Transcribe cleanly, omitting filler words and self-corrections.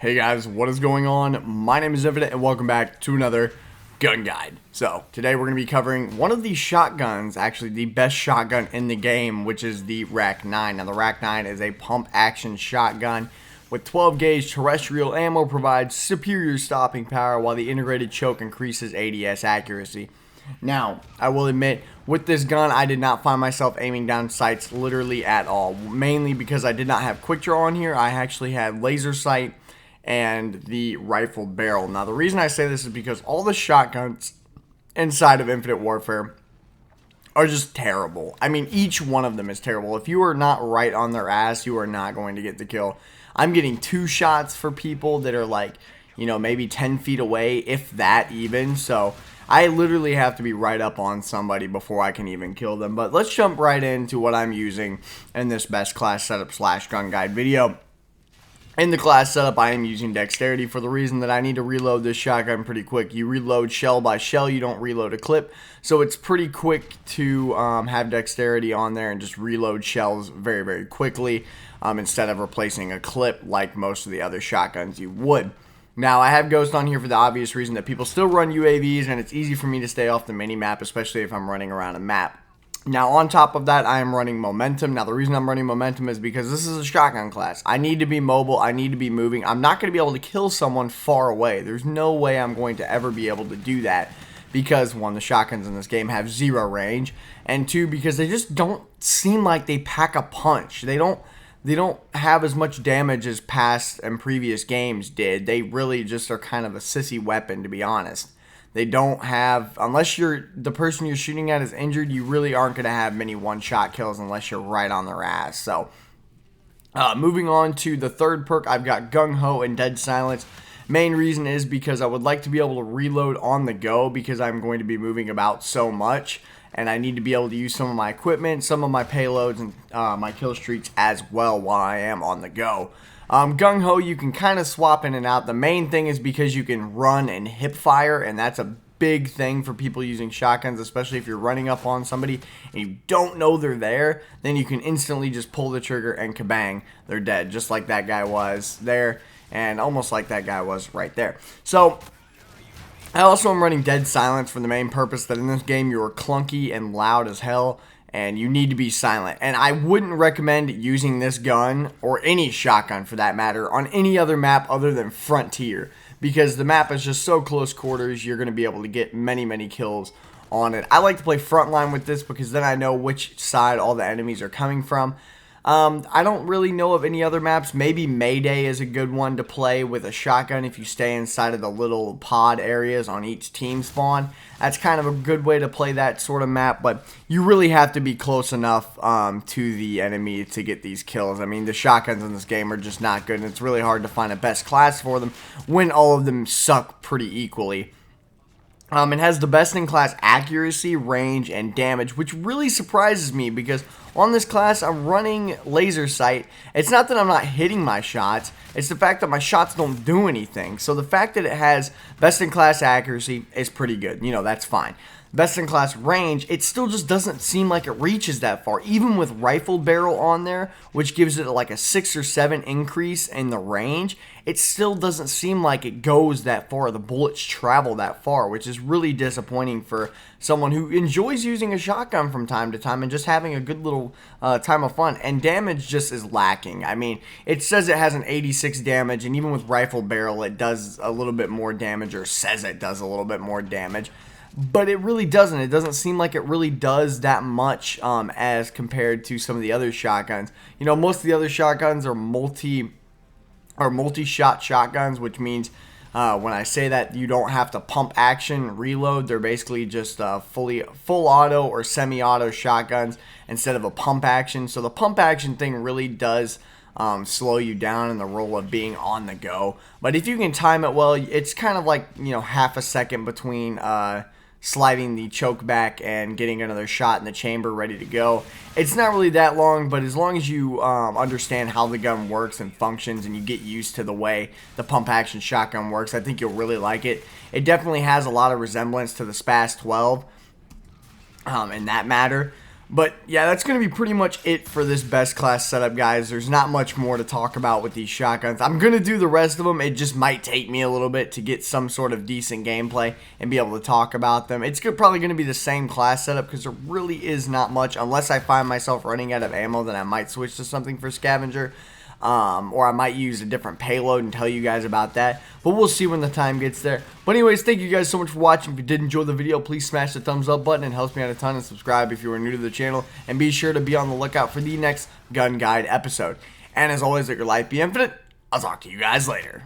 Hey guys, what is going on? My name is Infinite and welcome back to another gun guide. So today we're going to be covering one of these shotguns, actually the best shotgun in the game, which is the RACK-9. Now the RACK-9 is a pump action shotgun with 12 gauge terrestrial ammo, provides superior stopping power while the integrated choke increases ADS accuracy. Now, I will admit, with this gun, I did not find myself aiming down sights literally at all, mainly because I did not have quick draw on here. I actually had laser sight and the rifle barrel. Now, the reason I say this is because all the shotguns inside of Infinite Warfare are just terrible. I mean, each one of them is terrible. If you are not right on their ass, you are not going to get the kill. I'm getting 2 shots for people that are like, you know, maybe 10 feet away, if that even. So I literally have to be right up on somebody before I can even kill them. But let's jump right into what I'm using in this best class setup / gun guide video. In the class setup, I am using dexterity for the reason that I need to reload this shotgun pretty quick. You reload shell by shell, you don't reload a clip. So it's pretty quick to have dexterity on there and just reload shells very, very quickly instead of replacing a clip like most of the other shotguns you would. Now, I have Ghost on here for the obvious reason that people still run UAVs and it's easy for me to stay off the mini-map, especially if I'm running around a map. Now, on top of that, I am running Momentum. Now, the reason I'm running Momentum is because this is a shotgun class. I need to be mobile. I need to be moving. I'm not going to be able to kill someone far away. There's no way I'm going to ever be able to do that because, 1, the shotguns in this game have 0 range, and 2, because they just don't seem like they pack a punch. They don't have as much damage as past and previous games did. They really just are kind of a sissy weapon, to be honest. They don't have, unless the person you're shooting at is injured, you really aren't going to have many one-shot kills unless you're right on their ass. So, moving on to the third perk, I've got Gung Ho and Dead Silence. Main reason is because I would like to be able to reload on the go because I'm going to be moving about so much. And I need to be able to use some of my equipment, some of my payloads, and my kill streaks as well while I am on the go. Gung Ho, you can kind of swap in and out. The main thing is because you can run and hip fire, and that's a big thing for people using shotguns, especially if you're running up on somebody and you don't know they're there. Then you can instantly just pull the trigger and kabang, they're dead, just like that guy was there, and almost like that guy was right there. So I also am running Dead Silence for the main purpose that in this game you are clunky and loud as hell, and you need to be silent. And I wouldn't recommend using this gun, or any shotgun for that matter, on any other map other than Frontier, because the map is just so close quarters, you're going to be able to get many, many kills on it. I like to play frontline with this because then I know which side all the enemies are coming from. I don't really know of any other maps. Maybe Mayday is a good one to play with a shotgun if you stay inside of the little pod areas on each team spawn. That's kind of a good way to play that sort of map, but you really have to be close enough to the enemy to get these kills. I mean, the shotguns in this game are just not good, and it's really hard to find a best class for them when all of them suck pretty equally. It has the best in class accuracy, range, and damage, which really surprises me because on this class I'm running laser sight. It's not that I'm not hitting my shots, it's the fact that my shots don't do anything. So the fact that it has best in class accuracy is pretty good. You know, that's fine. Best in class range, it still just doesn't seem like it reaches that far. Even with rifle barrel on there, which gives it like a 6 or 7 increase in the range, it still doesn't seem like it goes that far. The bullets travel that far, which is really disappointing for someone who enjoys using a shotgun from time to time and just having a good little time of fun. And damage just is lacking. I mean, it says it has an 86 damage, and even with rifle barrel, it does a little bit more damage, or says it does a little bit more damage. But it really doesn't. It doesn't seem like it really does that much as compared to some of the other shotguns. You know, most of the other shotguns are multi-shot shotguns, which means when I say that, you don't have to pump action reload. They're basically just full auto or semi-auto shotguns instead of a pump action. So the pump action thing really does slow you down in the role of being on the go. But if you can time it well, it's kind of like, you know, half a second between sliding the choke back and getting another shot in the chamber ready to go. It's not really that long, but as long as you understand how the gun works and functions and you get used to the way the pump action shotgun works, I think you'll really like it. It definitely has a lot of resemblance to the SPAS 12 in that matter. But yeah, that's going to be pretty much it for this best class setup, guys. There's not much more to talk about with these shotguns. I'm going to do the rest of them. It just might take me a little bit to get some sort of decent gameplay and be able to talk about them. It's probably going to be the same class setup because there really is not much. Unless I find myself running out of ammo, then I might switch to something for scavenger. Or I might use a different payload and tell you guys about that. But we'll see when the time gets there. But anyways, thank you guys so much for watching. If you did enjoy the video, please smash the thumbs up button. It helps me out a ton. And subscribe if you are new to the channel. And be sure to be on the lookout for the next gun guide episode. And as always, let your life be infinite. I'll talk to you guys later.